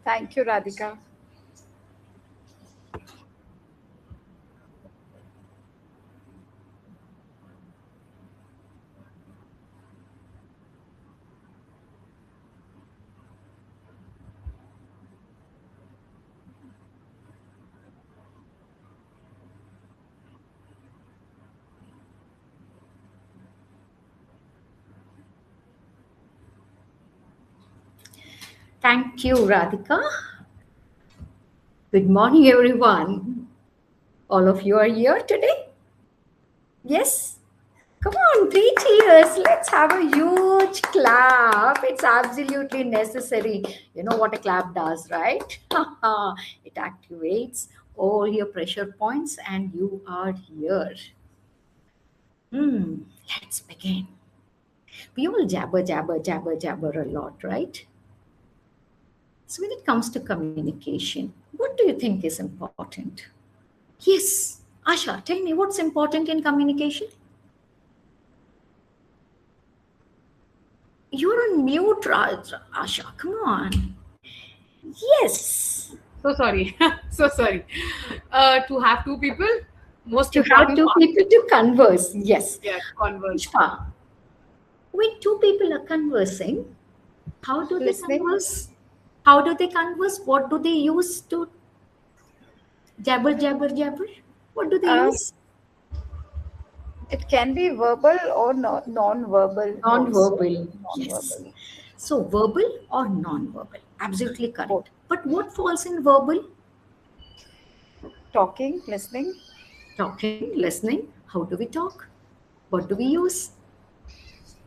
Thank you, Radhika. Thank you, Radhika. Good morning, everyone. All of you are here today? Yes? Come on, 3 cheers. Let's have a huge clap. It's absolutely necessary. You know what a clap does, right? It activates all your pressure points, and you are here. Let's begin. We all jabber, jabber, jabber, jabber a lot, right? So, when it comes to communication, what do you think is important? Yes, Asha, tell me what's important in communication? You're on mute, Asha. Come on. Yes. So sorry. So sorry. To have two people, most To have important two part. people to converse. Yes. Yeah, converse. Pushpa, when two people are conversing, how do they Listening. converse? How do they converse? What do they use to jabber, jabber, jabber? What do they Um, use? it can be verbal or non-verbal also. Non-verbal. Yes. Non-verbal, So verbal or non-verbal? Absolutely both. correct. But what falls in verbal? Talking, listening, Talking, listening. How do we talk? What do we use?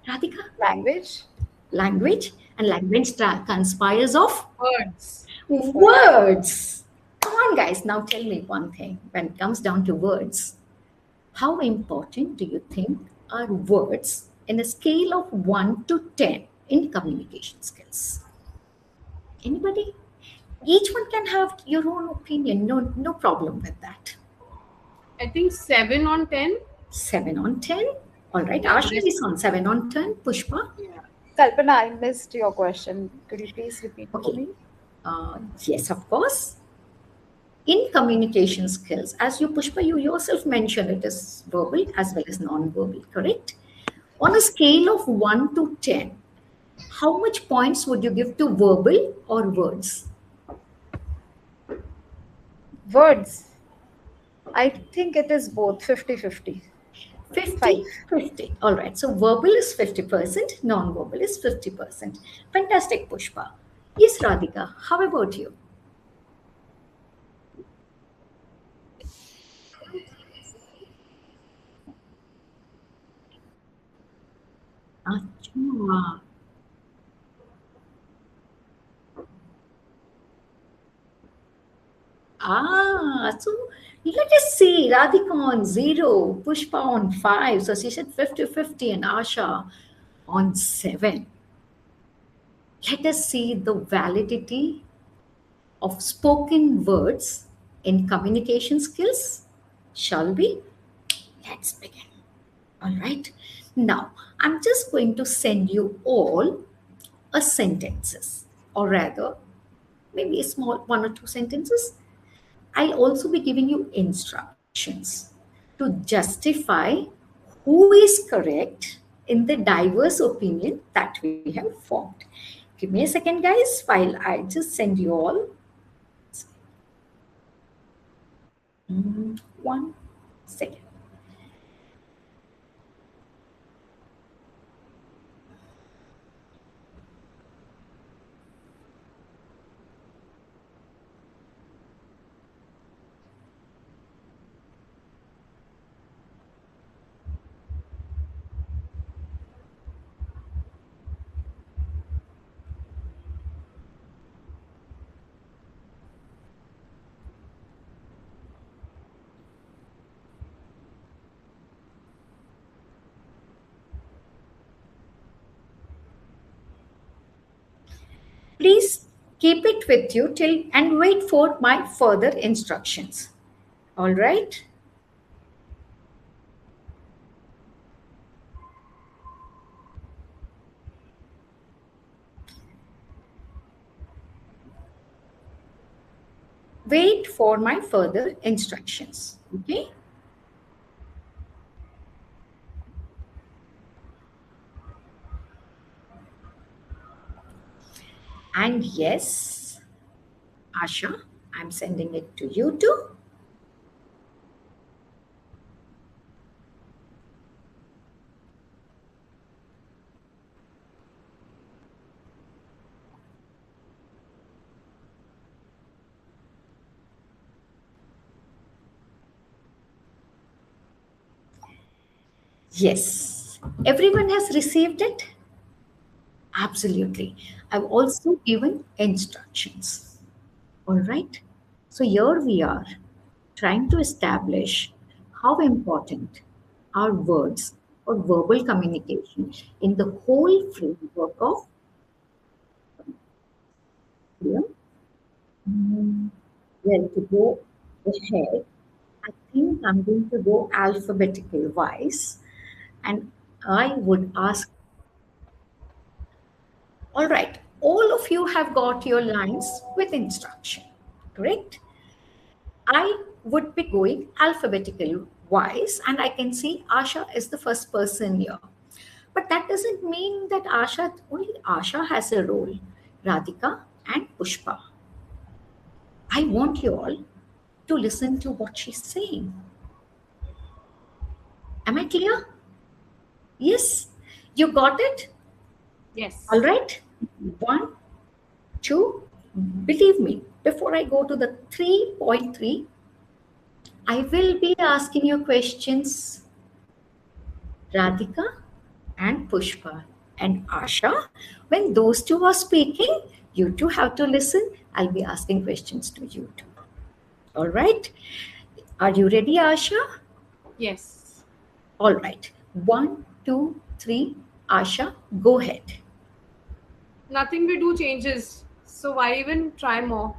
Radhika? language, Language. And language conspires of Words. words. words. Come on, guys. Now tell me one thing. When it comes down to words, how important do you think are words in a scale of 1 to 10 in communication skills? Anybody? Each one can have your own opinion. No, no problem with that. I think 7 on 10. 7 on 10. All right. Yeah, the Asha rest. is on 7 on 10. Pushpa? Yeah. Kalpana, I missed your question. Could you please repeat for Okay. me? Yes, of course. In communication skills, as you Pushpa, you yourself mentioned it is verbal as well as non-verbal, correct? On a scale of 1 to 10, how much points would you give to verbal or words? Words. I think it is both 50-50. 50, 5. 50. All right. So verbal is 50%, non-verbal is 50%. Fantastic, Pushpa. Yes, Radhika. How about you? Achha. So let us see. Radhika on 0, Pushpa on 5. So she said 50-50, and Asha on 7. Let us see the validity of spoken words in communication skills. Shall we? Let's begin. All right. Now, I'm just going to send you all a sentences, or rather, maybe a small 1 or 2 sentences. I'll also be giving you instructions to justify who is correct in the diverse opinion that we have formed. Give me a second, guys, while I just send you all 1 second. Please keep it with you till and wait for my further instructions. All right. Wait for my further instructions. Okay? And yes, Asha, I'm sending it to you too. Yes. Everyone has received it? Absolutely. I've also given instructions. All right. So here we are trying to establish how important are words or verbal communication in the whole framework of yeah. Well, to go ahead, I think I'm going to go alphabetical wise, and I would ask, all right, all of you have got your lines with instruction, correct? I would be going alphabetical wise, and I can see Asha is the first person here. But that doesn't mean that only Asha has a role. Radhika and Pushpa. I want you all to listen to what she's saying. Am I clear? Yes? You got it? All Yes. right? One, two. Believe me, before I go to the 3.3, I will be asking you questions, Radhika and Pushpa and Asha. When those two are speaking, you two have to listen. I'll be asking questions to you too. All right? Are you ready, Asha? Yes. All right. One, two, three. Asha, go ahead. Nothing we do changes. So why even try more?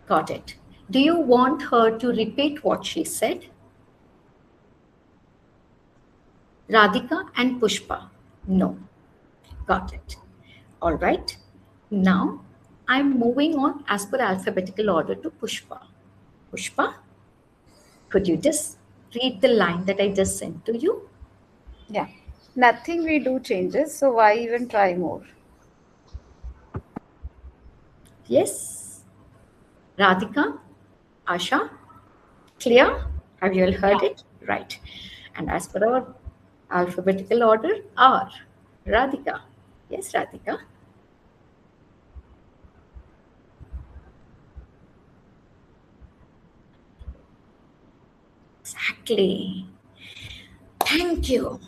Got it. Do you want her to repeat what she said? Radhika and Pushpa? No. Got it. All right. Now I'm moving on as per alphabetical order to Pushpa. Pushpa, could you just read the line that I just sent to you? Yeah. Nothing we do changes, so why even try more? Yes. Radhika, Asha, clear? Have you all heard Yeah. it? Right. And as per our alphabetical order, R. Radhika. Yes, Radhika. Exactly. Thank you.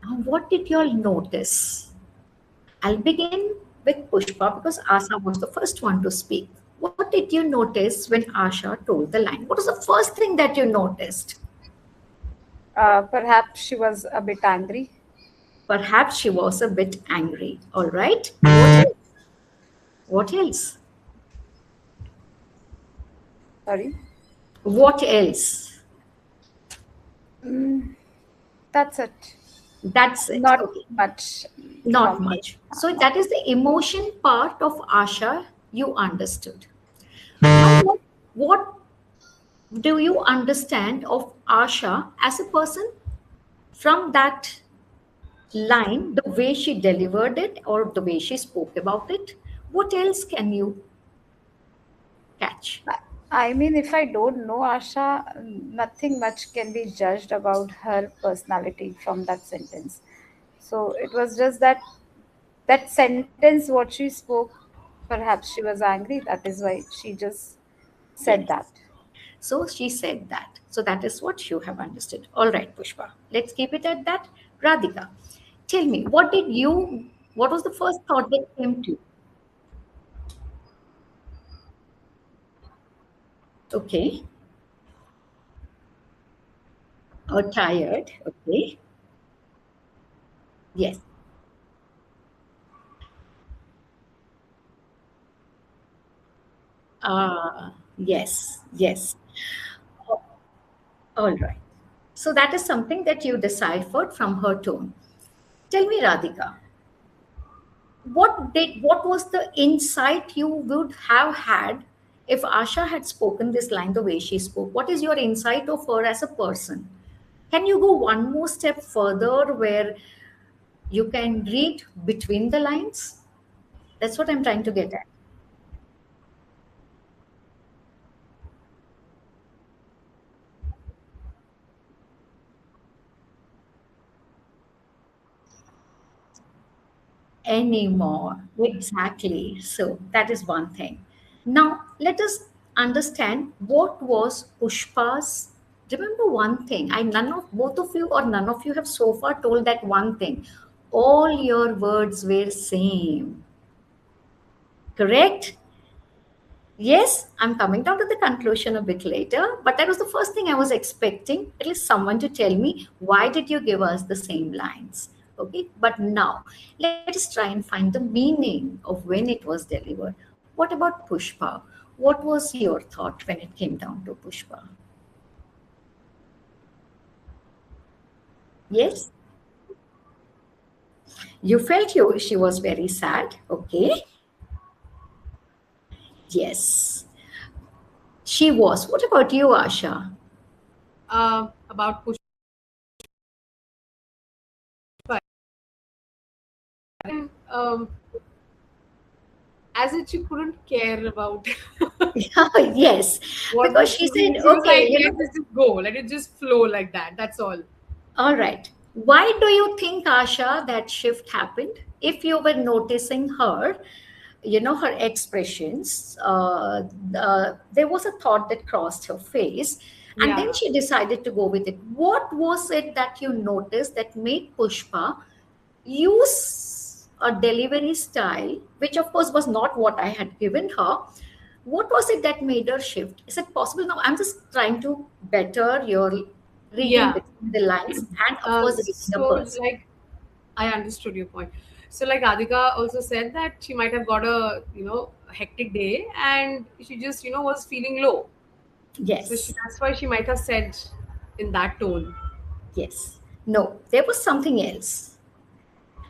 Now, what did you all notice? I'll begin with Pushpa because Asha was the first one to speak. What did you notice when Asha told the line? What was the first thing that you noticed? Perhaps she was a bit angry. Perhaps she was a bit angry. All right. What else? What else? Sorry. What else? Mm, that's it. That's it. Not Okay. much Not from her. much. So that is the emotion part of Asha you understood. Now, what do you understand of Asha as a person from that line, the way she delivered it or the way she spoke about it? What else can you catch? I mean, if I don't know Asha, nothing much can be judged about her personality from that sentence. So it was just that sentence, what she spoke, perhaps she was angry. That is why she just said Yes. that. So she said that. So that is what you have understood. All right, Pushpa. Let's keep it at that. Radhika, tell me, what was the first thought that came to you? Okay. Or tired. Okay. Yes. Yes. Yes. All right. So that is something that you deciphered from her tone. Tell me, Radhika, what was the insight you would have had if Asha had spoken this line the way she spoke? What is your insight of her as a person? Can you go one more step further where you can read between the lines? That's what I'm trying to get at. Anymore. Exactly. So that is one thing. Now let us understand what was Pushpa's. Remember one thing. I none of both of you or none of you have so far told that one thing. All your words were same. Correct? Yes, I'm coming down to the conclusion a bit later, but that was the first thing I was expecting, at least someone to tell me, why did you give us the same lines? Okay, but now let us try and find the meaning of when it was delivered. What about Pushpa? What was your thought when it came down to Pushpa? Yes, you felt she was very sad. Okay, yes, she was. What about you, Asha? About Pushpa, and, as if she couldn't care about Yes, what because was she doing. said, She was okay, like, let it just go, let it just flow like that. That's all. all right. Why do you think, Asha, that shift happened? If you were noticing her, her expressions, there was a thought that crossed her face, and then Yeah. she decided to go with it. What was it that you noticed that made Pushpa use a delivery style, which of course was not what I had given her? What was it that made her shift? Is it possible? Now, I'm just trying to better your reading Yeah. between the lines and, of course, reading a So, person. like, I understood your point. So, like Radhika also said that she might have got a hectic day, and she just was feeling low. So Yes, that's why she might have said in that tone. yes. No, there was something else.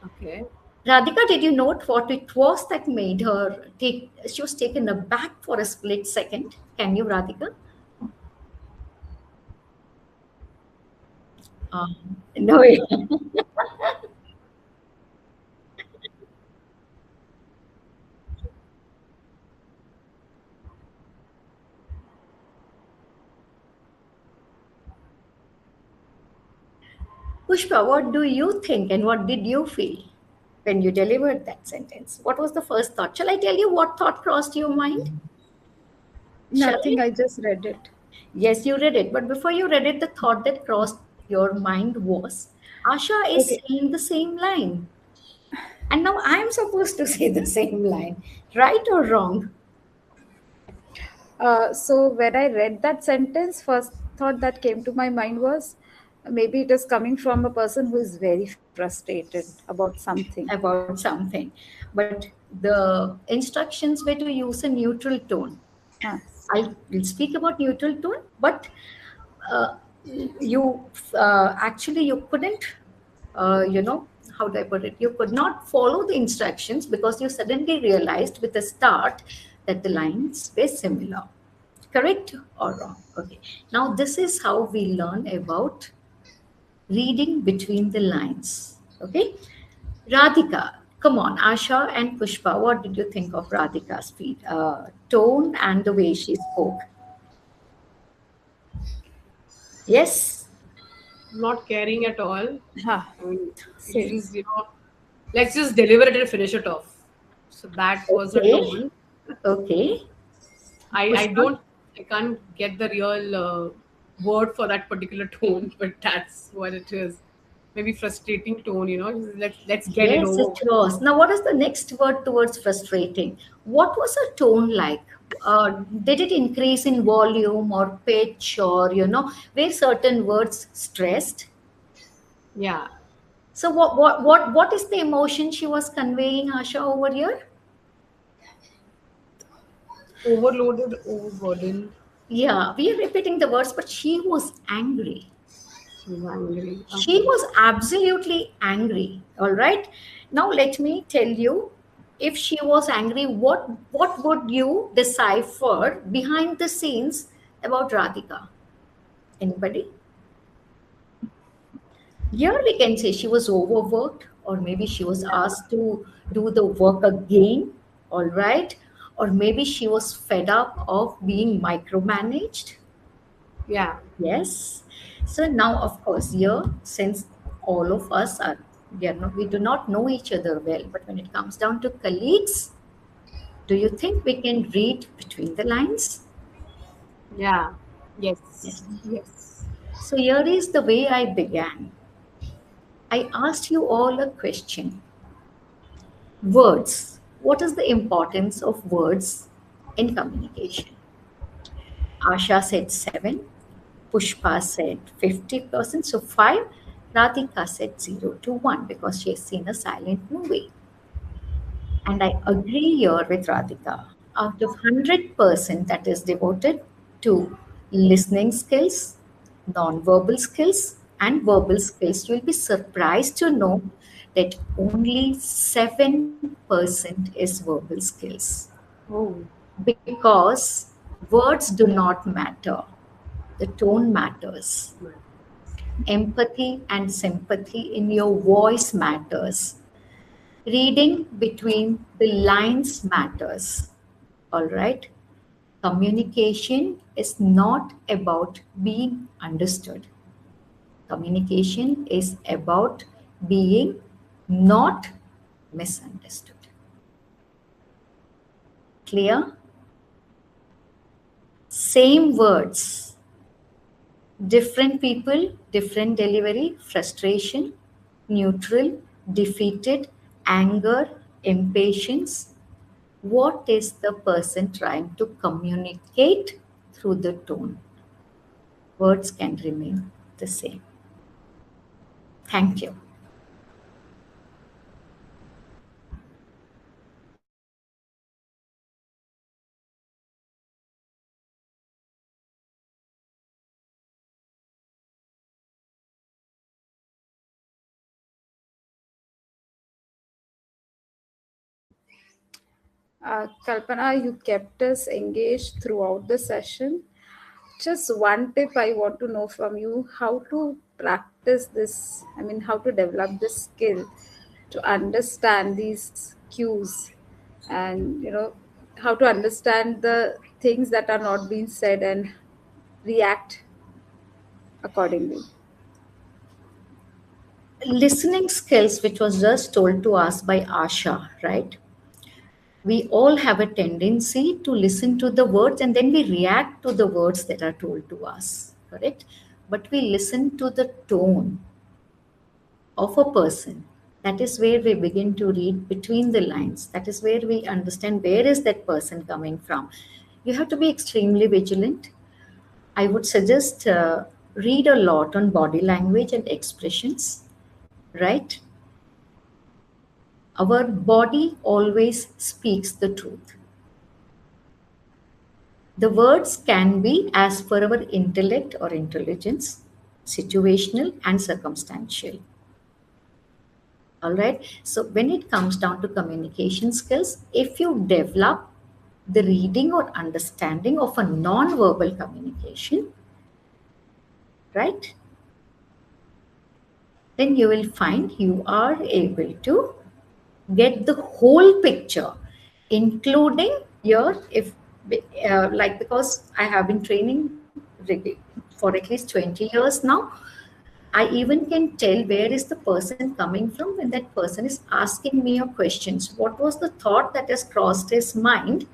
Okay. Radhika, did you note what it was that made her take? She was taken aback for a split second. Can you, Radhika? No. Pushpa, what do you think and what did you feel when you delivered that sentence? What was the first thought? Shall I tell you what thought crossed your mind? Shall I? Nothing, I just read it. Yes, you read it. But before you read it, the thought that crossed your mind was Asha is Okay. saying the same line. And now I'm supposed to say the same line. Right or wrong? So when I read that sentence, first thought that came to my mind was maybe it is coming from a person who is very frustrated about something. About something. But the instructions were to use a neutral tone. Huh. I will speak about neutral tone, but uh, you actually you couldn't, how do I put it? You could not follow the instructions because you suddenly realized with the start that the lines were similar. Correct or wrong? Okay. Now this is how we learn about reading between the lines. Okay. Radhika, come on, Asha and Pushpa, what did you think of Radhika's tone and the way she spoke? Yes, Not caring at all. Huh. I mean, you Same. just let's just deliver it and finish it off. So that was the okay, tone. okay. I Pushpa, don't I can't get the real word for that particular tone, but that's what it is. Maybe frustrating tone. Just let's get it yes, it over. was. Now, what is the next word towards frustrating? What was her tone like? Did it increase in volume or pitch or, were certain words stressed? Yeah, So, what is the emotion she was conveying, Asha, over here? overloaded, overburdened. Yeah, we are repeating the words, but she was angry. She's angry. She Okay. was absolutely angry. All right. Now, let me tell you. If she was angry, what would you decipher behind the scenes about Radhika? Anybody? Here we can say she was overworked, or maybe she was asked to do the work again, all right? Or maybe she was fed up of being micromanaged. Yeah. Yes. So now, of course, here, since all of us are, we do not know each other well, but when it comes down to colleagues, do you think we can read between the lines? Yeah. Yes. Yes. Yes. So here is the way I began. I asked you all a question. Words. What is the importance of words in communication? Asha said 7, Pushpa said 50%, so 5. Radhika said 0 to 1 because she has seen a silent movie. And I agree here with Radhika. Out of 100% that is devoted to listening skills, non-verbal skills, and verbal skills, you'll be surprised to know that only 7% is verbal skills Oh. because words do not matter, the tone matters. Empathy and sympathy in your voice matters. Reading between the lines matters. All right. Communication is not about being understood. Communication is about being not misunderstood. Clear? Same words, different people, different delivery, frustration, neutral, defeated, anger, impatience. What is the person trying to communicate through the tone? Words can remain the same. Thank you. Kalpana, you kept us engaged throughout the session. Just one tip I want to know from you: how to practice this, I mean, how to develop this skill to understand these cues, and how to understand the things that are not being said and react accordingly. Listening skills, which was just told to us by Asha, right? We all have a tendency to listen to the words and then we react to the words that are told to us, correct? But we listen to the tone of a person. That is where we begin to read between the lines. That is where we understand where is that person coming from. You have to be extremely vigilant. I would suggest read a lot on body language and expressions, right? Our body always speaks the truth. The words can be as per our intellect or intelligence, situational and circumstantial. All right. So when it comes down to communication skills, if you develop the reading or understanding of a non-verbal communication, right, then you will find you are able to get the whole picture, including your, if like, because I have been training for at least 20 years now, I even can tell where is the person coming from when that person is asking me your questions. What was the thought that has crossed his mind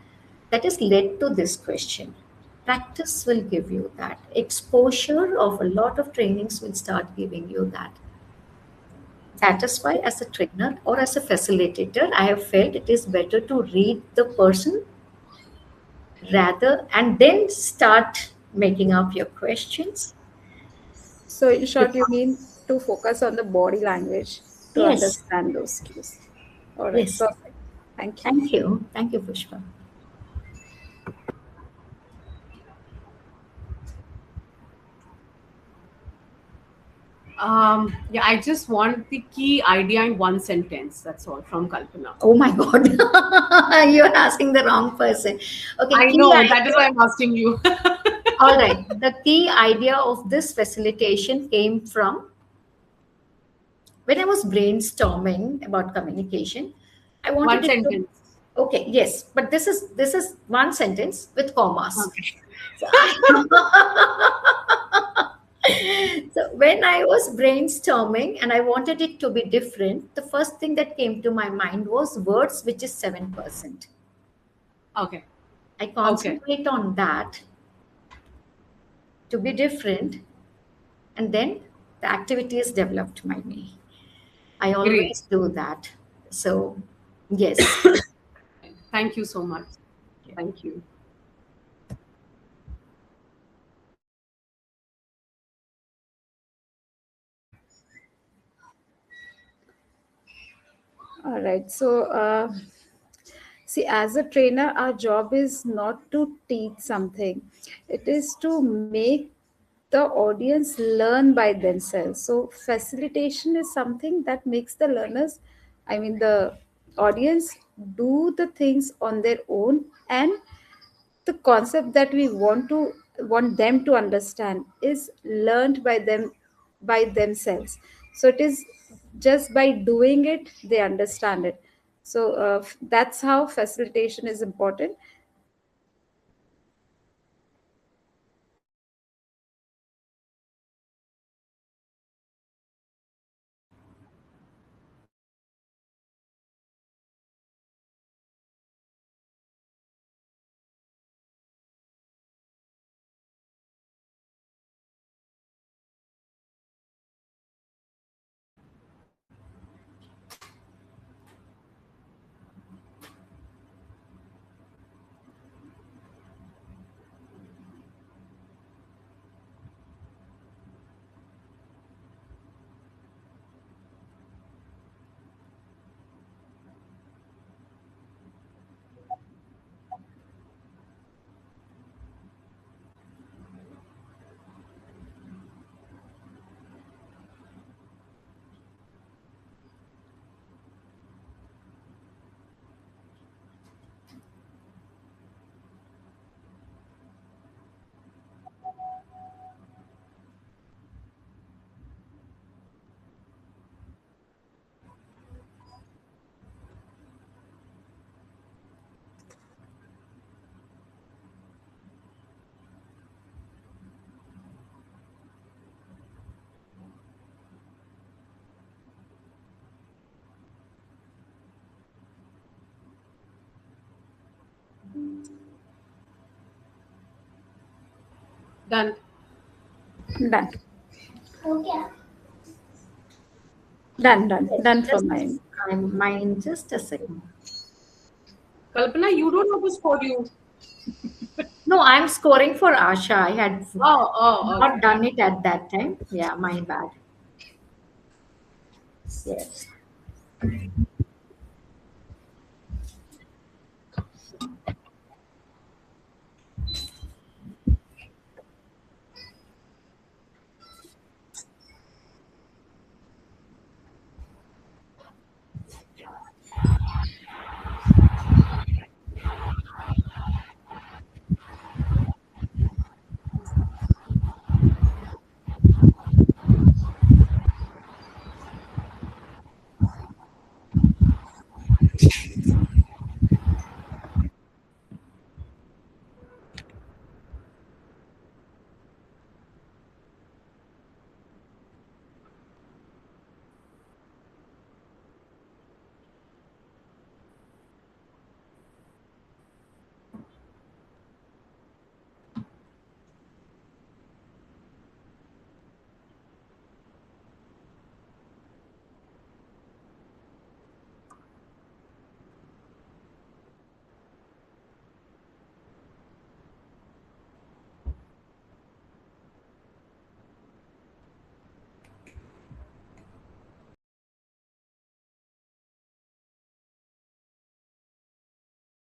that has led to this question? Practice will give you that. Exposure of a lot of trainings will start giving you that. That is why, as a trainer or as a facilitator, I have felt it is better to read the person rather and then start making up your questions. So, in short, you Because, mean to focus on the body language to yes, understand those cues. All right, yes. perfect. Thank you. Thank you. Thank you, Pushpa. Yeah, I just want the key idea in one sentence. That's all from Kalpana. Oh my God. You're asking the wrong person. Okay, I key know, that is idea. why I'm asking you. All right. The key idea of this facilitation came from when I was brainstorming about communication. I wanted One it to, sentence. okay, yes, but this is one sentence with commas. Okay. So I, so when I was brainstorming and I wanted it to be different, the first thing that came to my mind was words, which is 7%. Okay. I Okay. concentrate on that to be different, and then the activity is developed by me. I Great. always do that. So, yes. Thank you so much. Yeah. Thank you. All right. So, see, as a trainer, our job is not to teach something, it is to make the audience learn by themselves. So, facilitation is something that makes the learners, I mean, the audience, do the things on their own, and the concept that we want them to understand is learned by them by themselves. So it is just by doing it they understand it. So that's how facilitation is important. Done. Done. Done Just from mine. I'm mine. Just a second. Kalpana, you don't know to score you. No, I'm scoring for Asha. I had Oh, okay. not done it at that time. Yeah, my bad. Yes.